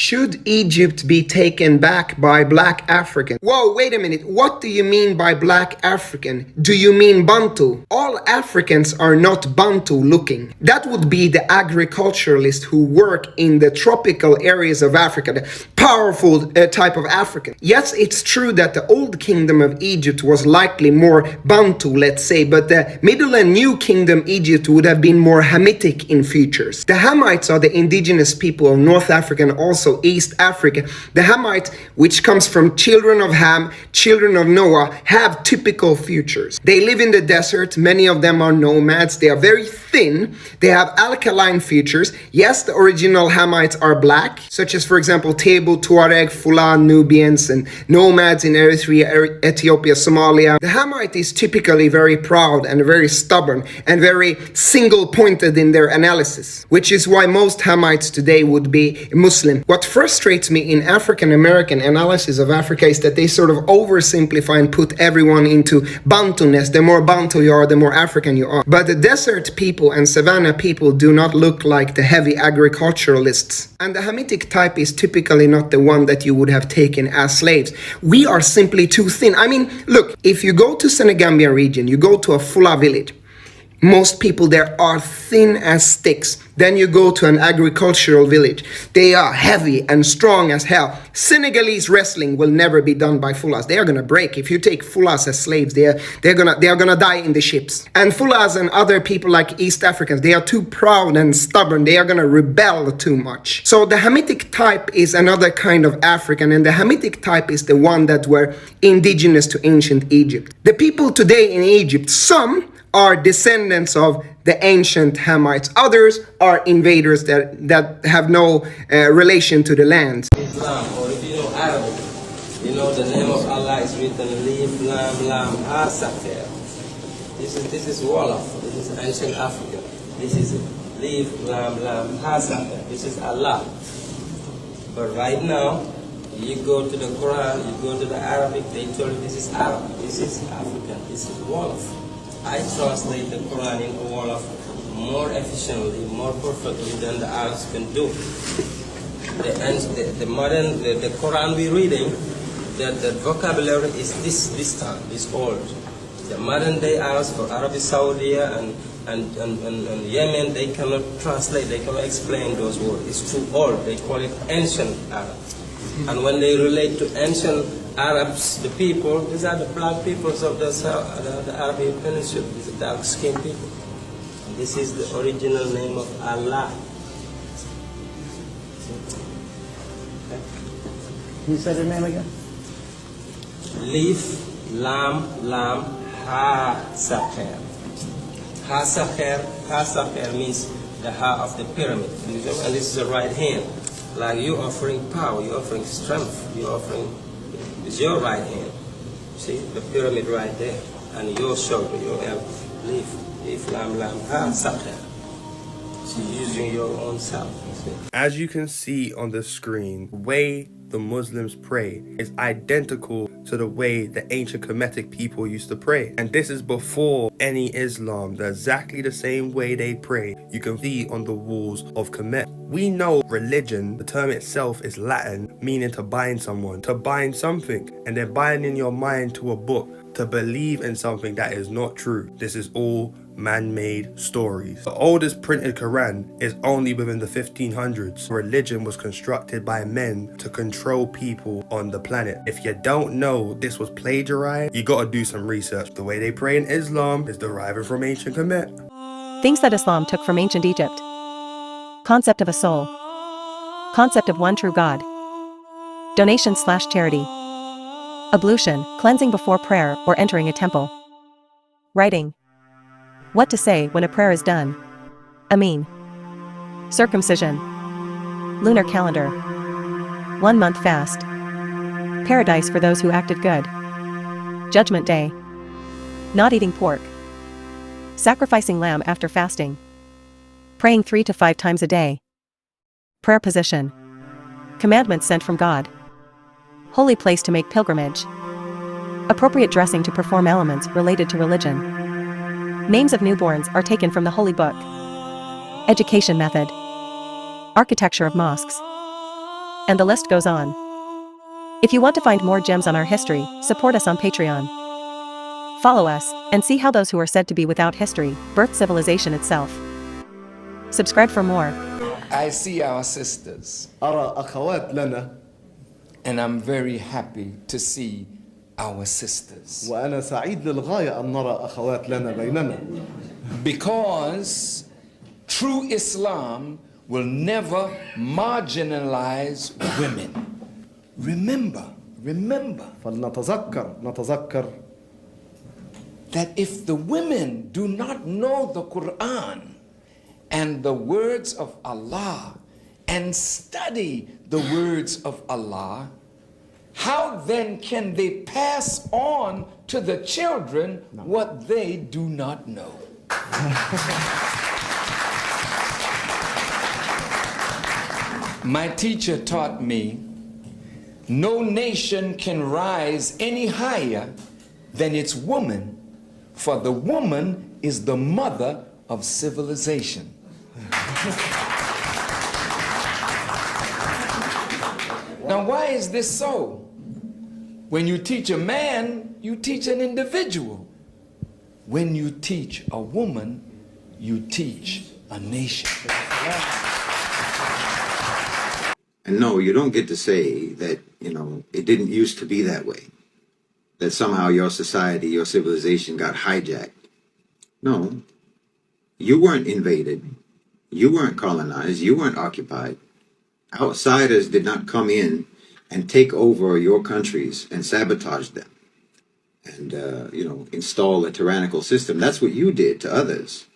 Should Egypt be taken back by black African? Whoa, wait a minute. What do you mean by black African? Do you mean Bantu? All Africans are not Bantu looking. That would be the agriculturalists who work in the tropical areas of Africa, the powerful type of African. Yes, it's true that the old kingdom of Egypt was likely more Bantu, let's say, but the middle and new kingdom Egypt would have been more Hamitic in features. The Hamites are the indigenous people of North Africa and also East Africa. The Hamite, which comes from children of Ham, children of Noah, have typical features. They live in the desert. Many of them are nomads. They are very thin. They have alkaline features. Yes, the original Hamites are black, such as, for example, Tebu, Tuareg, Fula, Nubians, and nomads in Eritrea, Ethiopia, Somalia. The Hamite is typically very proud and very stubborn and very single-pointed in their analysis, which is why most Hamites today would be Muslim. What frustrates me in African American analysis of Africa is that they sort of oversimplify and put everyone into Bantu-ness. The more Bantu you are, the more African you are. But the desert people and savannah people do not look like the heavy agriculturalists. And the Hamitic type is typically not the one that you would have taken as slaves. We are simply too thin. I mean, look, if you go to Senegambia region, you go to a Fula village, most people there are thin as sticks. Then you go to an agricultural village. They are heavy and strong as hell. Senegalese wrestling will never be done by Fulas. They are gonna break. If you take Fulas as slaves, they are gonna die in the ships. And Fulas and other people like East Africans, they are too proud and stubborn. They are gonna rebel too much. So the Hamitic type is another kind of African, and the Hamitic type is the one that were indigenous to ancient Egypt. The people today in Egypt, some are descendants of the ancient Hamites. Others are invaders that have no relation to the land. Islam, or if you know Arabic, you know the name of Allah is written Leaf, Lam, Asaker. This is Wolof. This is ancient Africa. This is Leaf, Lam, Asaker. This is Allah. But right now, you go to the Quran, you go to the Arabic, they tell you this is Arab, this is African, this is Wolof. I translate the Quran into Wolof more efficiently, more perfectly than the Arabs can do. The Quran we're reading, the vocabulary is this time, is old. The modern day Arabs for Arabic Saudi and Yemen, they cannot translate, they cannot explain those words. It's too old. They call it ancient Arab. And when they relate to ancient Arabs, the people, these are the black peoples of the Arabian Peninsula, these are dark-skinned people. And this is the original name of Allah. Can you say the name again? Leaf, Lam, Ha-Saker. Ha-Saker means the Ha of the pyramid. And this is the right hand. Like you offering power, you're offering strength, you're offering, it's your right hand. See, the pyramid right there. And your shoulder, your elbow. Leaf, Lam, Ha-Saker. So you're using your own self. As you can see on the screen, the way the Muslims pray is identical to the way the ancient Kemetic people used to pray. And this is before any Islam. They're exactly the same way they pray. You can see on the walls of Kemet. We know religion, the term itself is Latin, meaning to bind someone, to bind something. And they're binding your mind to a book, to believe in something that is not true. This is all man-made stories. The oldest printed Quran is only within the 1500s. Religion was constructed by men to control people on the planet. If you don't know this was plagiarized, you gotta do some research. The way they pray in Islam is derived from ancient Kemet. Things that Islam took from ancient Egypt. Concept of a soul. Concept of one true God. Donation/charity. Ablution, cleansing before prayer or entering a temple. Writing. What to say when a prayer is done. Amin. Circumcision. Lunar calendar. 1 month fast. Paradise for those who acted good. Judgment Day. Not eating pork. Sacrificing lamb after fasting. Praying 3 to 5 times a day. Prayer position. Commandments sent from God. Holy place to make pilgrimage. Appropriate dressing to perform elements related to religion. Names of newborns are taken from the Holy Book. Education method. Architecture of mosques. And the list goes on. If you want to find more gems on our history, support us on Patreon. Follow us, and see how those who are said to be without history, birthed civilization itself. Subscribe for more. I see our sisters, أرى أخوات لنا and I'm very happy to see our sisters. وأنا سعيد للغاية أن نرى أخوات لنا بيننا Because true Islam will never marginalize women. Remember فلنتذكر that if the women do not know the Quran and the words of Allah and study the words of Allah, how then can they pass on to the children what they do not know? My teacher taught me no nation can rise any higher than its woman, for the woman is the mother of civilization. Now, why is this so? When you teach a man, you teach an individual. When you teach a woman, you teach a nation. And no, you don't get to say that, it didn't used to be that way. That somehow your society, your civilization got hijacked. No, you weren't invaded. You weren't colonized. You weren't occupied. Outsiders did not come in and take over your countries and sabotage them and, install a tyrannical system. That's what you did to others.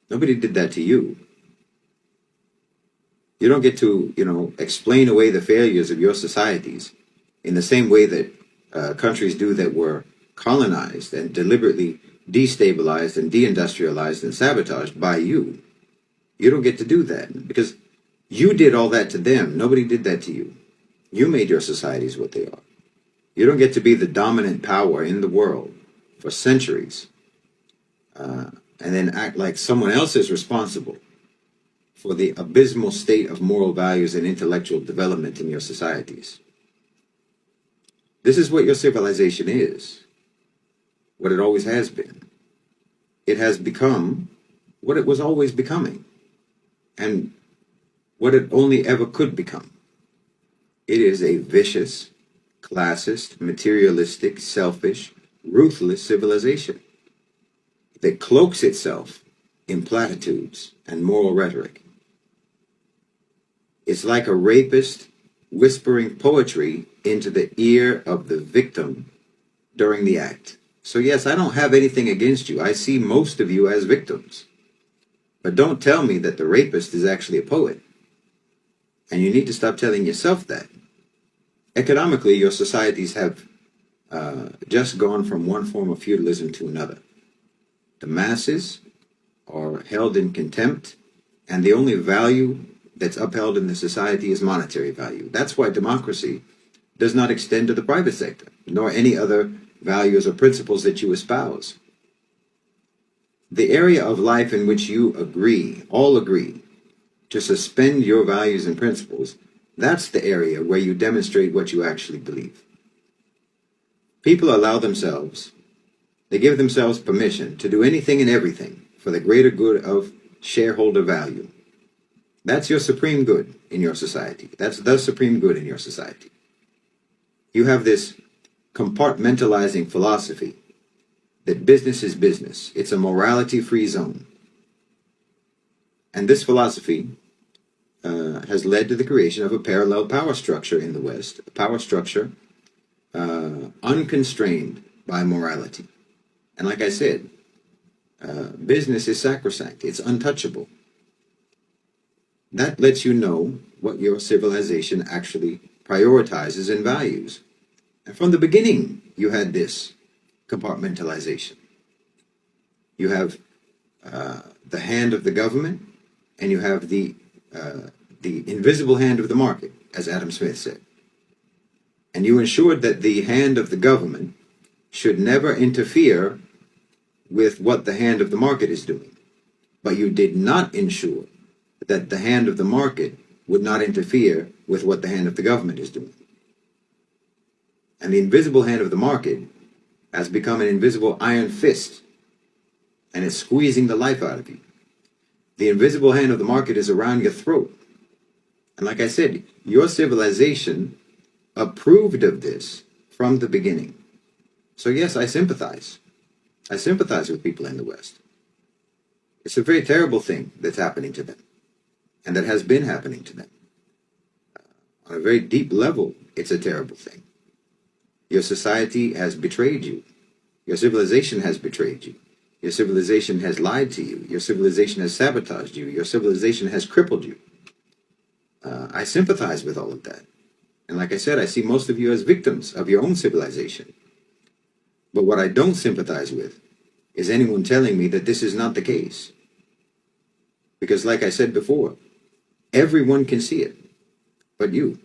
Nobody did that to you. You don't get to, explain away the failures of your societies in the same way that countries do that were colonized and deliberately destabilized and deindustrialized and sabotaged by you. You don't get to do that because you did all that to them. Nobody did that to you. You made your societies what they are. You don't get to be the dominant power in the world for centuries and then act like someone else is responsible for the abysmal state of moral values and intellectual development in your societies. This is what your civilization is, what it always has been. It has become what it was always becoming, and what it only ever could become. It is a vicious, classist, materialistic, selfish, ruthless civilization that cloaks itself in platitudes and moral rhetoric. It's like a rapist whispering poetry into the ear of the victim during the act. So yes, I don't have anything against you. I see most of you as victims. But don't tell me that the rapist is actually a poet. And you need to stop telling yourself that. Economically, your societies have just gone from one form of feudalism to another. The masses are held in contempt, and the only value that's upheld in the society is monetary value. That's why democracy does not extend to the private sector, nor any other values or principles that you espouse. The area of life in which you all agree, to suspend your values and principles, that's the area where you demonstrate what you actually believe. People allow themselves, they give themselves permission to do anything and everything for the greater good of shareholder value. That's your supreme good in your society. That's the supreme good in your society. You have this compartmentalizing philosophy that business is business. It's a morality-free zone. And this philosophy has led to the creation of a parallel power structure in the West, a power structure unconstrained by morality. And like I said, business is sacrosanct. It's untouchable. That lets you know what your civilization actually prioritizes and values. And from the beginning, you had this compartmentalization. You have the hand of the government, and you have the invisible hand of the market, as Adam Smith said. And you ensured that the hand of the government should never interfere with what the hand of the market is doing. But you did not ensure that the hand of the market would not interfere with what the hand of the government is doing. And the invisible hand of the market has become an invisible iron fist, and it's squeezing the life out of you. The invisible hand of the market is around your throat. And like I said, your civilization approved of this from the beginning. So yes, I sympathize. I sympathize with people in the West. It's a very terrible thing that's happening to them, and that has been happening to them. On a very deep level, it's a terrible thing. Your society has betrayed you. Your civilization has betrayed you. Your civilization has lied to you. Your civilization has sabotaged you. Your civilization has crippled you. I sympathize with all of that. And like I said, I see most of you as victims of your own civilization. But what I don't sympathize with is anyone telling me that this is not the case. Because like I said before, everyone can see it, but you.